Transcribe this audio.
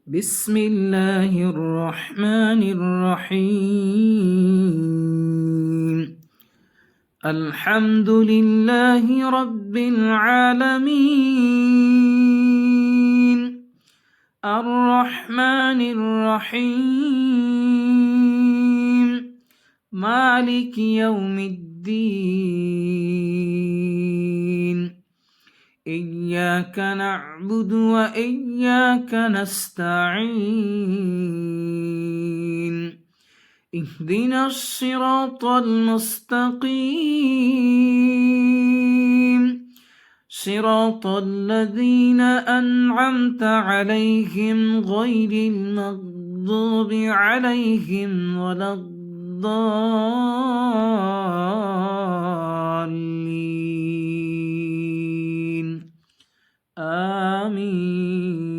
بسم الله الرحمن الرحيم. الحمد لله رب العالمين الرحمن الرحيم مالك يوم الدين إياك نعبد وإياك نستعين اهدنا الصراط المستقيم صراط الذين أنعمت عليهم غير المغضوب عليهم ولا الضالين آمين.